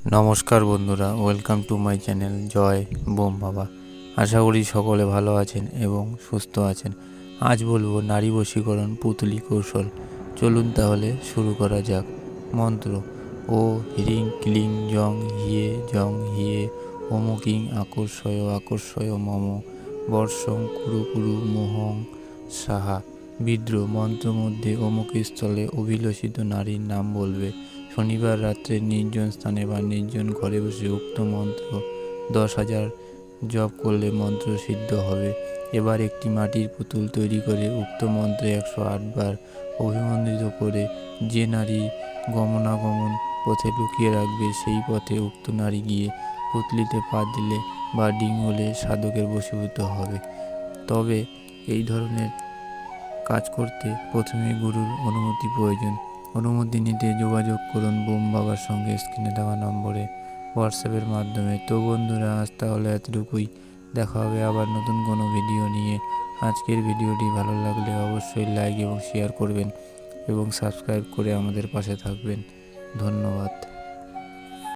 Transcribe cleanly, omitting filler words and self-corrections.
নমস্কার বন্ধুরা, welcome to my channel Joy Bom Baba. আশা করি সকলে ভালো আছেন এবং সুস্থ আছেন। আজ বলবো নারী বশীকরণ পুতলি কৌশল। চলুন তাহলে শুরু করা যাক। মন্ত্র: ও হ্রিং ক্লিং জং হিয়ে জং হিয়ে ওমকিং আকর্ষয় আকর্ষয় মম বর্ষং কুরু কুরু মোহং সাহা। বিদ্রোহ: মন্ত্র মধ্যে অমুক স্থলে অভিলষিত নারীর নাম বলবে। শনিবার রাত্রে নির্জন স্থানে বা নির্জন ঘরে বসে উক্ত মন্ত্র 10,000 জপ করলে মন্ত্র সিদ্ধ হবে। এবার একটি মাটির পুতুল তৈরি করে উক্ত মন্ত্রে 108 বার অভিমন্ত্রিত করে যে নারী গমনাগমন পথে লুকিয়ে রাখবে, সেই পথে উক্ত নারী গিয়ে পুতলিতে পা দিলে বা ডিঙোলে সাধকের বশীভূত হবে। তবে এই ধরনের কাজ করতে প্রথমে গুরুর অনুমতি প্রয়োজন। অনুমতি নিতে যোগাযোগ করুন বোম বাবার সঙ্গে স্ক্রিনে দেওয়া নম্বরে হোয়াটসঅ্যাপের মাধ্যমে। তো বন্ধুরা, আজ তাহলে এতটুকুই। দেখা হবে আবার নতুন কোনো ভিডিও নিয়ে। আজকের ভিডিওটি ভালো লাগলে অবশ্যই লাইক এবং শেয়ার করবেন এবং সাবস্ক্রাইব করে আমাদের পাশে থাকবেন। ধন্যবাদ।